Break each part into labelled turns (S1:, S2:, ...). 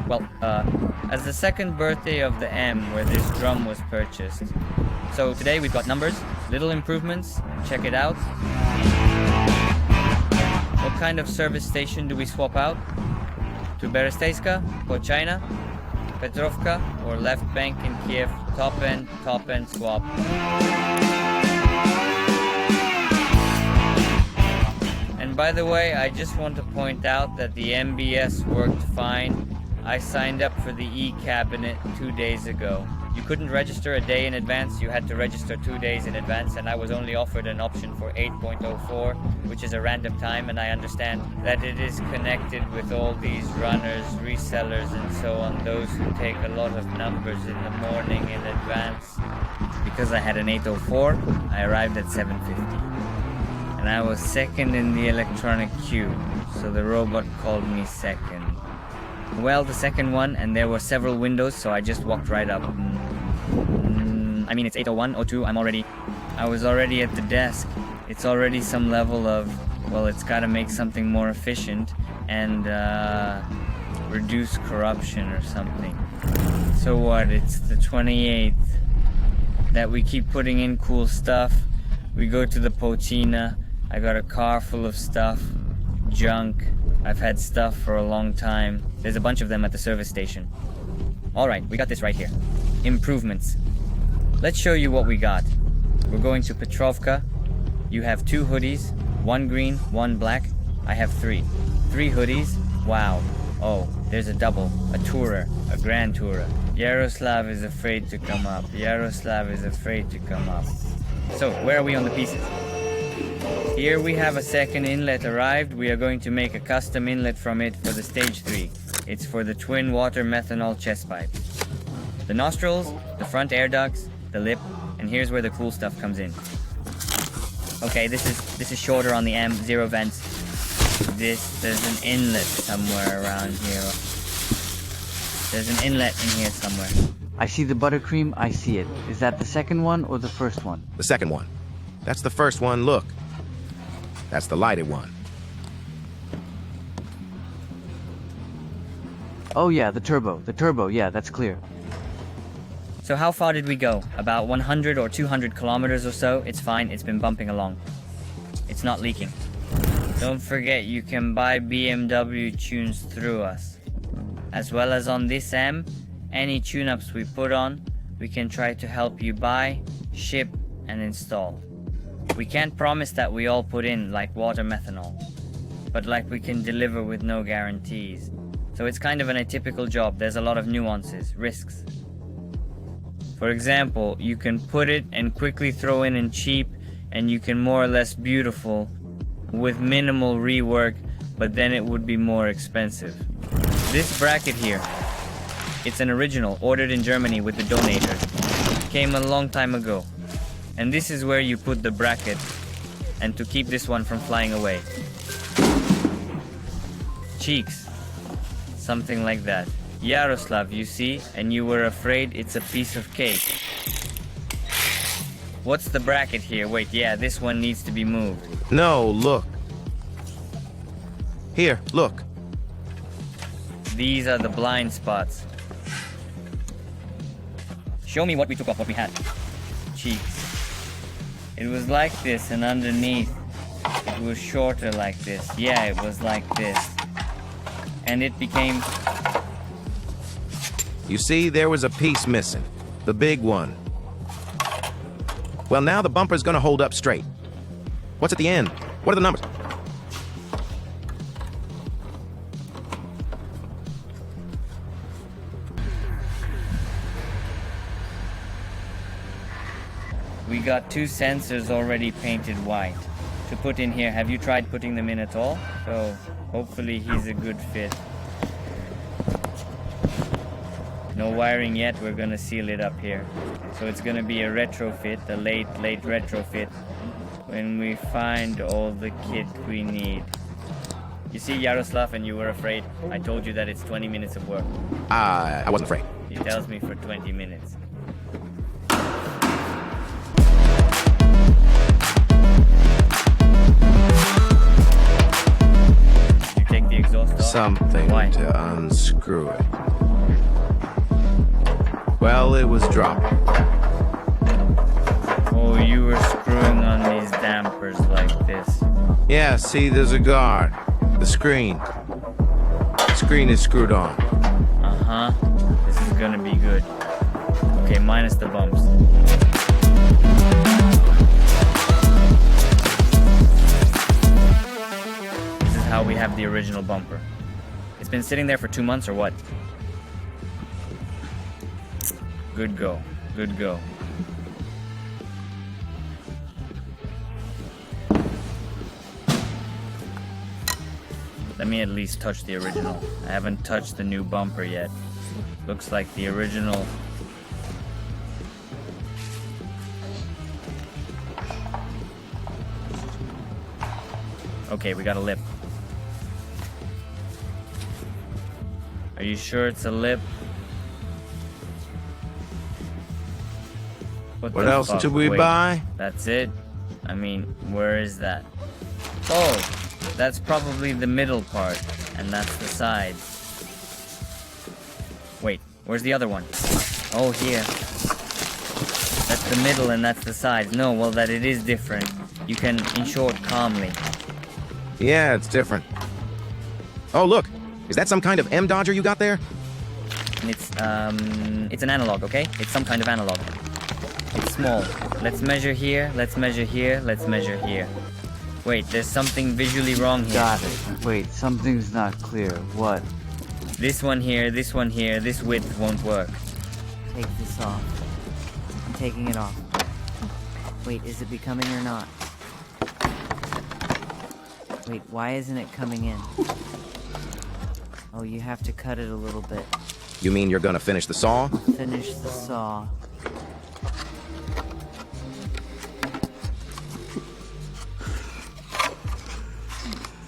S1: Well, as the second birthday of the M where this drum was purchased. So today we've got numbers, little improvements, check it out. What kind of service station do we swap out? To Beresteyska, Pochayna, Petrovka, or left bank in Kiev, top end swap. And by the way, I just want to point out that the MBS worked fine. I signed up for the e-cabinet 2 days ago. You couldn't register a day in advance, you had to register 2 days in advance, and I was only offered an option for 8.04, which is a random time, and I understand that it is connected with all these runners, resellers, and so on, those who take a lot of numbers in the morning in advance. Because I had an 804, I arrived at 7:50. And I was second in the electronic queue, so the robot called me second. Well, the second one, and there were several windows, so I just walked right up. I mean, it's 8:01, 02, I was already at the desk. It's already some level of, well, it's gotta make something more efficient and reduce corruption or something. So what, it's the 28th that we keep putting in cool stuff. We go to the Pochayna. I got a car full of stuff, junk. I've had stuff for a long time. There's a bunch of them at the service station. Alright, we got this right here. Improvements. Let's show you what we got. We're going to Petrovka. You have 2 hoodies, 1 green, 1 black. I have 3. 3 hoodies. Wow. Oh, there's a double, a tourer, a grand tourer. Yaroslav is afraid to come up. Yaroslav is afraid to come up. So, where are we on the pieces? Here we have a second inlet arrived. We are going to make a custom inlet from it for the stage 3. It's for the twin water methanol chest pipe. The nostrils, the front air ducts, the lip, and here's where the cool stuff comes in. Okay, this is shorter on the M, 0 vents. There's an inlet somewhere around here. There's an inlet in here somewhere.
S2: I see the buttercream, I see it. Is that the second one or the first one?
S3: The second one. That's the first one, look. That's the lighted one.
S2: Oh yeah, the turbo, yeah, that's clear.
S1: So how far did we go? About 100 or 200 kilometers or so. It's fine, it's been bumping along. It's not leaking. Don't forget you can buy BMW tunes through us. As well as on this M, any tune-ups we put on, we can try to help you buy, ship, and install. We can't promise that we all put in like water methanol, but like we can deliver with no guarantees. So it's kind of an atypical job. There's a lot of nuances, risks. For example, you can put it and quickly throw in and cheap, and you can more or less beautiful with minimal rework, but then it would be more expensive. This bracket here, it's an original, ordered in Germany with the donator. Came a long time ago. And this is where you put the bracket, and to keep this one from flying away. Cheeks. Something like that. Yaroslav, you see, and you were afraid it's a piece of cake. What's the bracket here? Wait, yeah, this one needs to be moved.
S3: No, look. Here, look.
S1: These are the blind spots. Show me what we took off what we had. Cheeks. It was like this, and underneath it was shorter like this. Yeah, it was like this. And it became...
S3: You see, there was a piece missing. The big one. Well, now the bumper's gonna hold up straight. What's at the end? What are the numbers?
S1: We got 2 sensors already painted white. To put in here, have you tried putting them in at all? So, hopefully he's a good fit. No wiring yet, we're gonna seal it up here. So it's gonna be a retrofit, a late retrofit, when we find all the kit we need. You see, Yaroslav, and you were afraid. I told you that it's 20 minutes of work.
S3: I wasn't afraid.
S1: He tells me for 20 minutes. You take the exhaust
S3: something
S1: Why?
S3: to unscrew it. Well, it was dropped.
S1: Oh, you were screwing on these dampers like this.
S3: Yeah, see, there's a guard. The screen. The screen is screwed on.
S1: Uh-huh. This is gonna be good. Okay, minus the bumps. This is how we have the original bumper. It's been sitting there for 2 months or what? Good go. Good go. Let me at least touch the original. I haven't touched the new bumper yet. Looks like the original. Okay, we got a lip. Are you sure it's a lip?
S3: What
S1: the
S3: else
S1: fuck?
S3: did we
S1: Wait,
S3: buy?
S1: That's it? I mean, where is that? Oh! That's probably the middle part, and that's the sides. Wait, where's the other one? Oh, here. That's the middle and that's the sides. No, well, that it is different. You can insure it calmly.
S3: Yeah, it's different. Oh, look. Is that some kind of M-Dodger you got there?
S1: It's an analog, okay? It's some kind of analog. It's small. Let's measure here, let's measure here, let's measure here. Wait, there's something visually wrong here.
S2: Got it. Wait, something's not clear. What?
S1: This one here, this width won't work.
S4: Take this off. I'm taking it off. Wait, is it becoming or not? Wait, why isn't it coming in? Oh, you have to cut it a little bit.
S3: You mean you're gonna finish the saw?
S4: Finish the saw.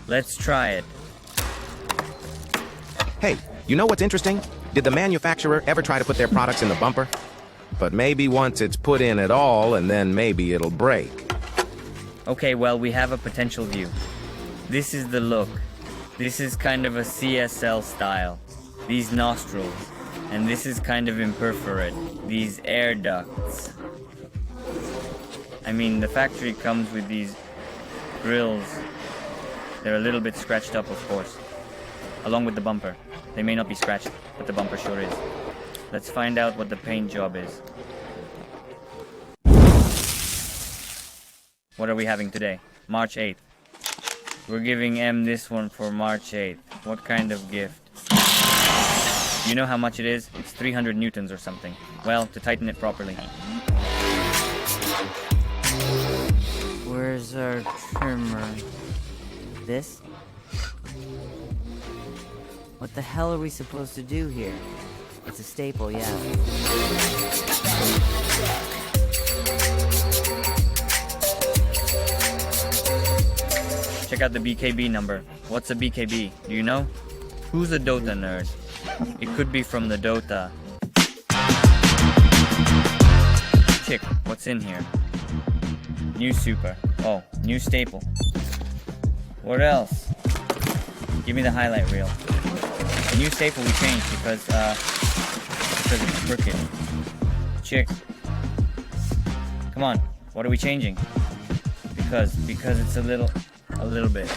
S1: Let's try it.
S3: Hey, you know what's interesting? Did the manufacturer ever try to put their products in the bumper? But maybe once it's put in at all, and then maybe it'll break.
S1: Okay, well, we have a potential view. This is the look. This is kind of a CSL style. These nostrils. And this is kind of imperforate. These air ducts. I mean, the factory comes with these grills. They're a little bit scratched up, of course. Along with the bumper. They may not be scratched, but the bumper sure is. Let's find out what the paint job is. What are we having today? March 8th. We're giving M this one for March 8th. What kind of gift? You know how much it is? It's 300 newtons or something. Well, to tighten it properly.
S4: Where's our trimmer? This? What the hell are we supposed to do here? It's a staple, yeah.
S1: Check out the BKB number. What's a BKB? Do you know? Who's a Dota nerd? It could be from the Dota. Chick, what's in here? New super. Oh, new staple. What else? Give me the highlight reel. The new staple we changed because it's crooked. Chick. Come on, what are we changing? Because it's a little bit.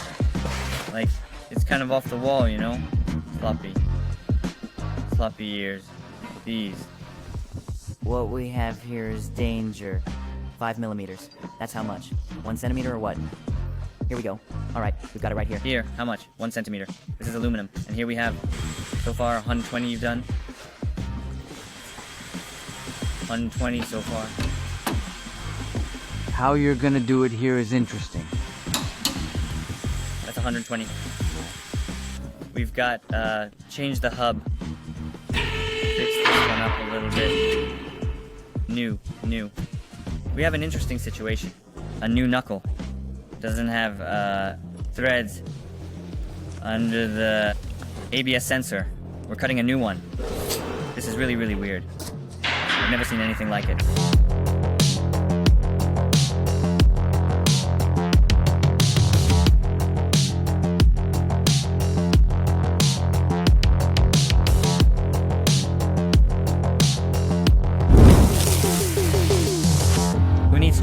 S1: Like, it's kind of off the wall, you know? Floppy ears. These.
S4: What we have here is danger. 5 millimeters. That's how much? 1 centimeter or what? Here we go. Alright, we've got it right here.
S1: Here, how much? 1 centimeter. This is aluminum. And here we have, so far, 120 you've done. 120 so far.
S2: How you're gonna do it here is interesting.
S1: That's 120. We've got, changed the hub. Fixed this one up a little bit. New. We have an interesting situation. A new knuckle. Doesn't have, threads under the ABS sensor. We're cutting a new one. This is really, really weird. I've never seen anything like it.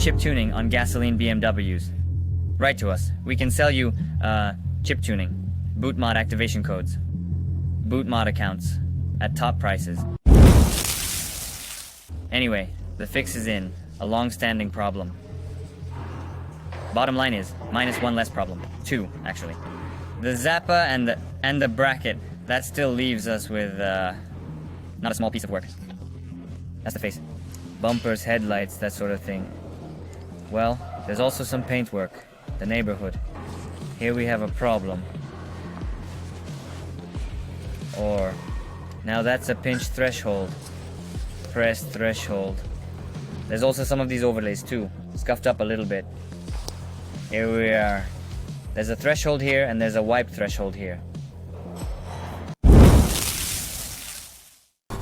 S1: chip tuning on gasoline BMWs? Write to us. We can sell you, chip tuning, boot mod activation codes, boot mod accounts, at top prices. Anyway, the fix is in. A long-standing problem. Bottom line is, minus one less problem. Two, actually. The Zappa and the bracket, that still leaves us with, not a small piece of work. That's the face. Bumpers, headlights, that sort of thing. Well, there's also some paint work. The neighborhood. Here we have a problem. Or, now that's a pinch threshold. Press threshold. There's also some of these overlays too. Scuffed up a little bit. Here we are. There's a threshold here and there's a wipe threshold here.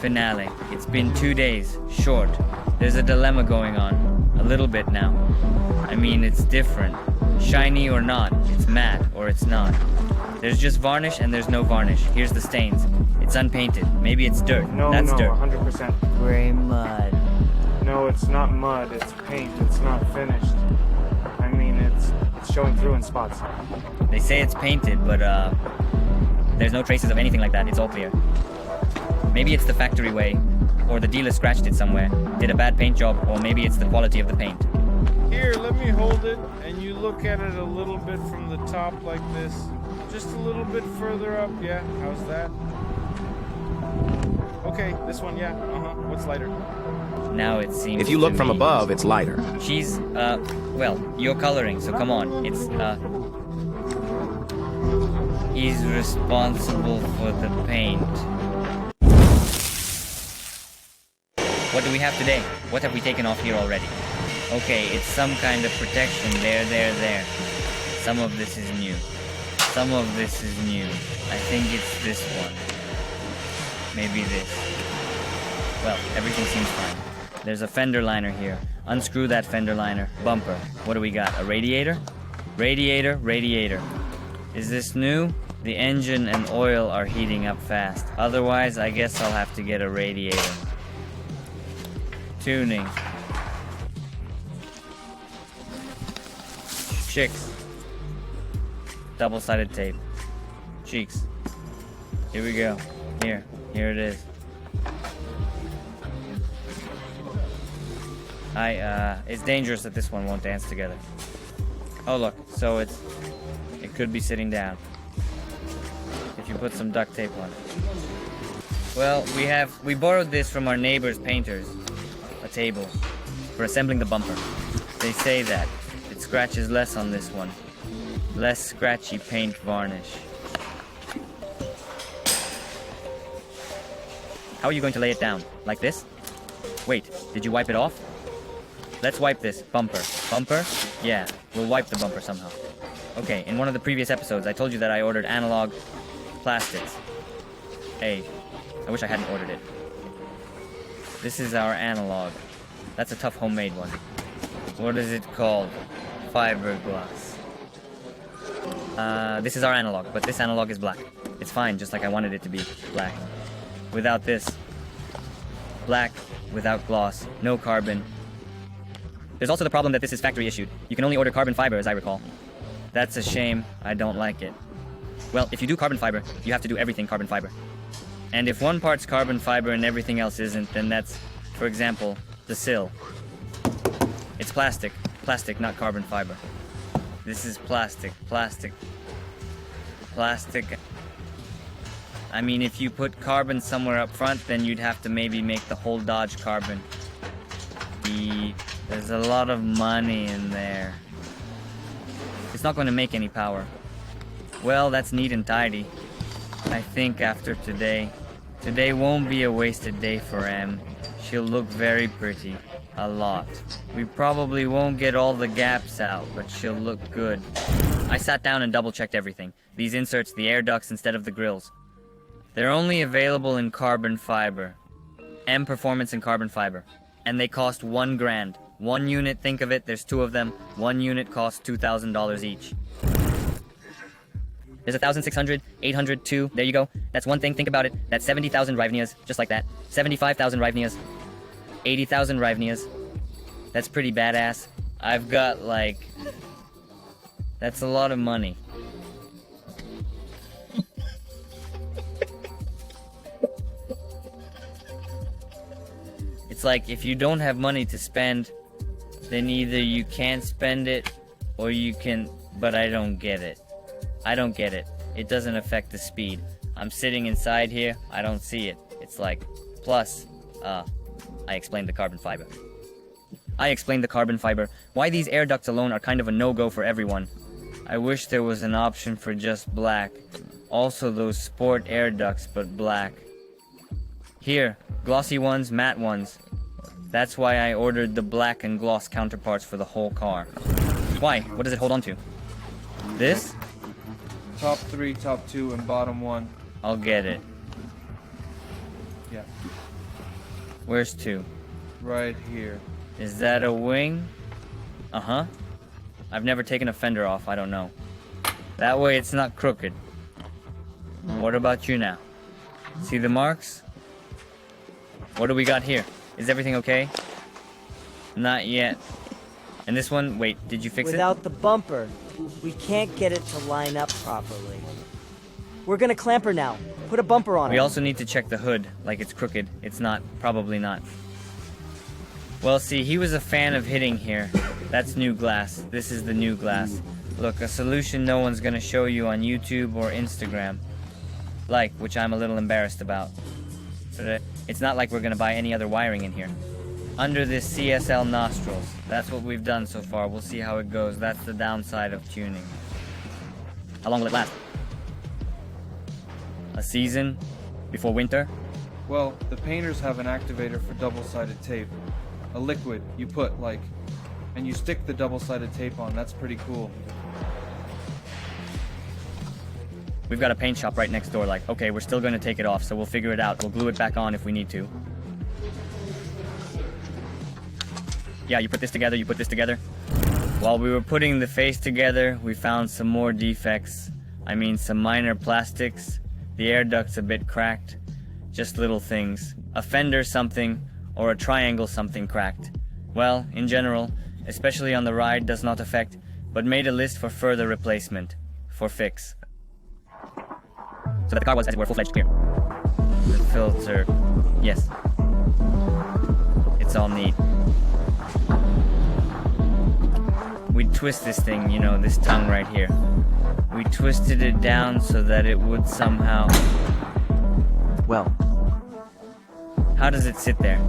S1: Finale. It's been 2 days. Short. There's a dilemma going on. A little bit now. I mean, it's different. Shiny or not. It's matte or it's not. There's just varnish and there's no varnish. Here's the stains. It's unpainted. Maybe it's dirt. That's dirt.
S5: 100%.
S4: Gray mud.
S5: No, it's not mud, it's paint, it's not finished. I mean, it's showing through in spots.
S1: They say it's painted, but there's no traces of anything like that. It's all clear. Maybe it's the factory way, or the dealer scratched it somewhere, did a bad paint job, or maybe it's the quality of the paint.
S6: Here, let me hold it, and you look at it a little bit from the top like this. Just a little bit further up, yeah, how's that? Okay, this one, yeah, what's lighter?
S1: Now it seems
S3: If you look
S1: to
S3: from
S1: me
S3: above, it's lighter.
S1: She's, well, you're coloring, so come on. It's, he's responsible for the paint. What do we have today? What have we taken off here already? Okay, it's some kind of protection. There. Some of this is new. Some of this is new. I think it's this one. Maybe this. Well, everything seems fine. There's a fender liner here. Unscrew that fender liner. Bumper. What do we got? A radiator? Radiator. Is this new? The engine and oil are heating up fast. Otherwise, I guess I'll have to get a radiator. Tuning. Chicks. Double-sided tape. Cheeks. Here we go. Here it is. It's dangerous that this one won't dance together. Oh look, so it could be sitting down. If you put some duct tape on it. Well, we borrowed this from our neighbor's painters. A table. For assembling the bumper. They say that it scratches less on this one. Less scratchy paint varnish. How are you going to lay it down? Like this? Wait, did you wipe it off? Let's wipe this. Bumper. Bumper? Yeah, we'll wipe the bumper somehow. Okay, in one of the previous episodes, I told you that I ordered analog plastics. Hey, I wish I hadn't ordered it. This is our analog. That's a tough homemade one. What is it called? Fiberglass. This is our analog, but this analog is black. It's fine, just like I wanted it to be black. Without this. Black, without gloss, no carbon. There's also the problem that this is factory issued. You can only order carbon fiber, as I recall. That's a shame. I don't like it. Well, if you do carbon fiber, you have to do everything carbon fiber. And if one part's carbon fiber and everything else isn't, then that's, for example, the sill. It's plastic. Plastic, not carbon fiber. This is plastic. Plastic. I mean, if you put carbon somewhere up front, then you'd have to maybe make the whole Dodge carbon. There's a lot of money in there. It's not going to make any power. Well, that's neat and tidy. I think after today won't be a wasted day for Em. She'll look very pretty. A lot. We probably won't get all the gaps out, but she'll look good. I sat down and double-checked everything. These inserts, the air ducts instead of the grills. They're only available in carbon fiber. M Performance in carbon fiber. And they cost $1 grand. One unit, think of it, there's 2 of them. One unit costs $2,000 each. There's 1,600, 800, 2. There you go. That's one thing, think about it. That's 70,000 Ryvnias, just like that. 75,000 Ryvnias. 80,000 Ryvnias. That's pretty badass. I've got like... That's a lot of money. It's like if you don't have money to spend, then either you can't spend it or you can... But I don't get it. I don't get it. It doesn't affect the speed. I'm sitting inside here, I don't see it. It's like, plus, I explained the carbon fiber. Why these air ducts alone are kind of a no-go for everyone. I wish there was an option for just black. Also those sport air ducts, but black. Here, glossy ones, matte ones. That's why I ordered the black and gloss counterparts for the whole car. Why? What does it hold on to? This?
S5: Top 3, top 2, and bottom 1.
S1: I'll get it.
S5: Yeah,
S1: Where's 2?
S5: right here.
S1: Is that a wing? Uh-huh. I've never taken a fender off, I don't know. That way it's not crooked. What about you now? See the marks? What do we got here? Is everything okay? Not yet. And this one, wait, did you fix it?
S7: Without the bumper, we can't get it to line up properly. We're gonna clamp her now. Put a bumper on
S1: We
S7: it.
S1: also need to check the hood, like it's crooked. It's not, probably not. Well, see, he was a fan of hitting here. That's new glass. This is the new glass. Look, a solution no one's gonna show you on YouTube or Instagram. Like, which I'm a little embarrassed about. But it's not like we're gonna buy any other wiring in here. Under this CSL nostrils. That's what we've done so far. We'll see how it goes. That's the downside of tuning. How long will it last? A season? Before winter?
S5: Well, the painters have an activator for double-sided tape. A liquid you put, like, and you stick the double-sided tape on. That's pretty cool.
S1: We've got a paint shop right next door, like, okay, we're still gonna take it off, so we'll figure it out. We'll glue it back on if we need to. Yeah, you put this together, you put this together. While we were putting the face together, we found some more defects. I mean, some minor plastics. The air duct's a bit cracked. Just little things. A fender something, or a triangle something cracked. Well, in general, especially on the ride, does not affect, but made a list for further replacement. For fix. So that the car was, as it were, full-fledged clear. The filter... Yes. It's all neat. We twist this thing, you know, this tongue right here. We twisted it down so that it would somehow...
S2: Well,
S1: How does it sit there?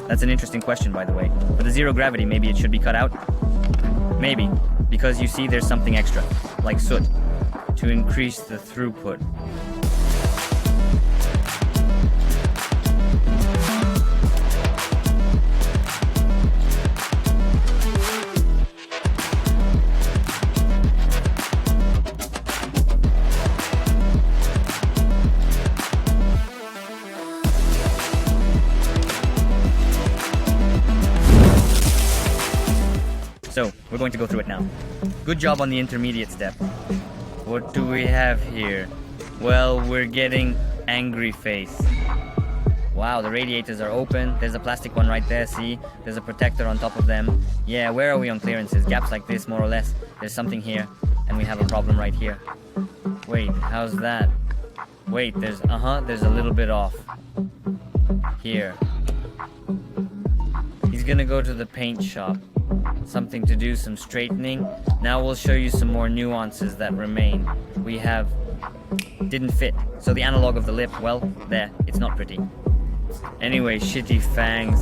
S1: That's an interesting question, by the way. For the zero gravity, maybe it should be cut out? Maybe. Because you see, there's something extra. Like soot. To increase the throughput. So, we're going to go through it now. Good job on the intermediate step. What do we have here? Well, we're getting angry face. Wow, the radiators are open. There's a plastic one right there, see? There's a protector on top of them. Yeah, where are we on clearances? Gaps like this, more or less. There's something here, and we have a problem right here. Wait, how's that? Wait, there's a little bit off. Here. He's gonna go to the paint shop. Something to do, some straightening. Now we'll show you some more nuances that remain. We have... didn't fit. So the analog of the lip, well, there. It's not pretty. Anyway, shitty fangs.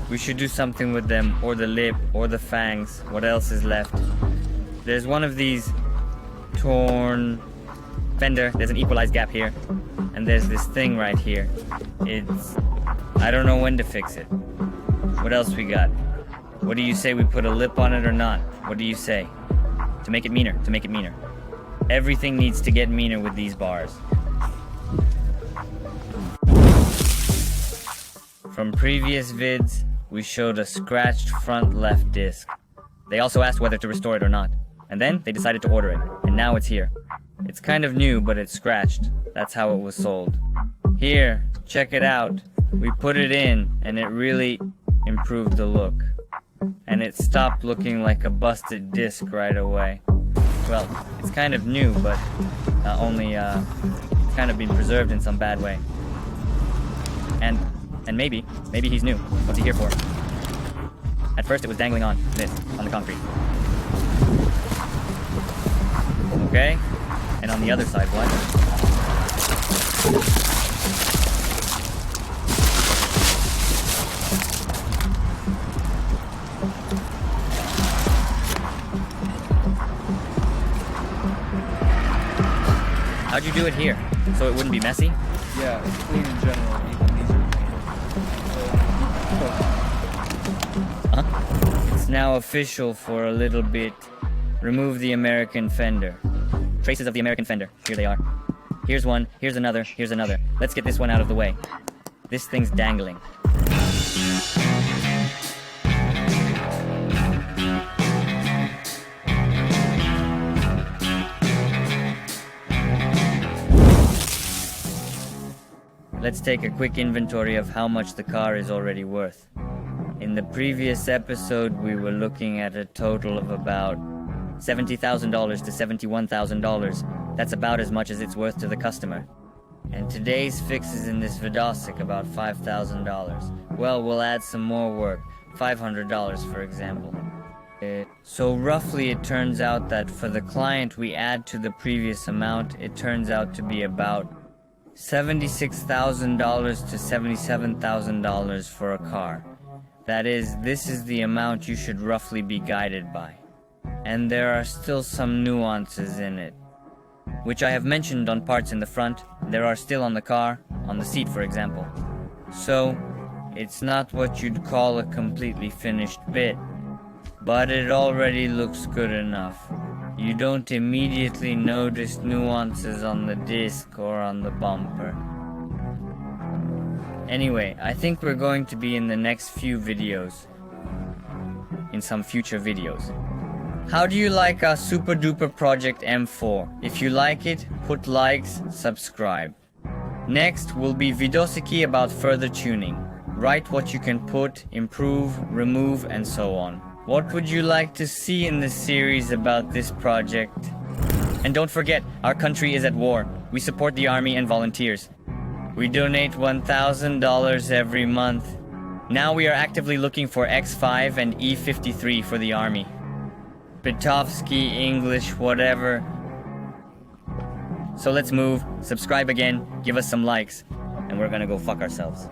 S1: We should do something with them, or the lip, or the fangs. What else is left? There's one of these torn... fender. There's an equalized gap here. And there's this thing right here. It's... I don't know when to fix it. What else we got? What do you say we put a lip on it or not? What do you say? To make it meaner, to make it meaner. Everything needs to get meaner with these bars. From previous vids, we showed a scratched front left disc. They also asked whether to restore it or not. And then they decided to order it, and now it's here. It's kind of new, but it's scratched. That's how it was sold. Here, check it out. We put it in, and it really improved the look. And it stopped looking like a busted disc right away. Well, it's kind of new, but only kind of been preserved in some bad way. And maybe he's new. What's he here for? At first it was dangling on the concrete. Okay, and on the other side, what? How'd you do it here? So it wouldn't be messy?
S5: Yeah, it's clean in general. Even these are clean.
S1: It's now official for a little bit. Remove the American fender. Traces of the American fender. Here they are. Here's one, here's another, here's another. Let's get this one out of the way. This thing's dangling. Let's take a quick inventory of how much the car is already worth. In the previous episode, we were looking at a total of about $70,000 to $71,000. That's about as much as it's worth to the customer. And today's fix is in this Vadym about $5,000. Well, we'll add some more work, $500 for example. So roughly it turns out that for the client we add to the previous amount, it turns out to be about $76,000 to $77,000 for a car. That is, this is the amount you should roughly be guided by. And there are still some nuances in it, which I have mentioned on parts in the front. There are still on the car, on the seat for example. So, it's not what you'd call a completely finished bit, but it already looks good enough. You don't immediately notice nuances on the disc or on the bumper. Anyway, I think we're going to be in the next few videos. In some future videos. How do you like our super duper project M4? If you like it, put likes, subscribe. Next will be vidosiki about further tuning. Write what you can put, improve, remove, and so on. What would you like to see in the series about this project? And don't forget, our country is at war. We support the army and volunteers. We donate $1,000 every month. Now we are actively looking for X5 and E53 for the army. Pitovsky, English, whatever. So let's move, subscribe again, give us some likes, and we're gonna go fuck ourselves.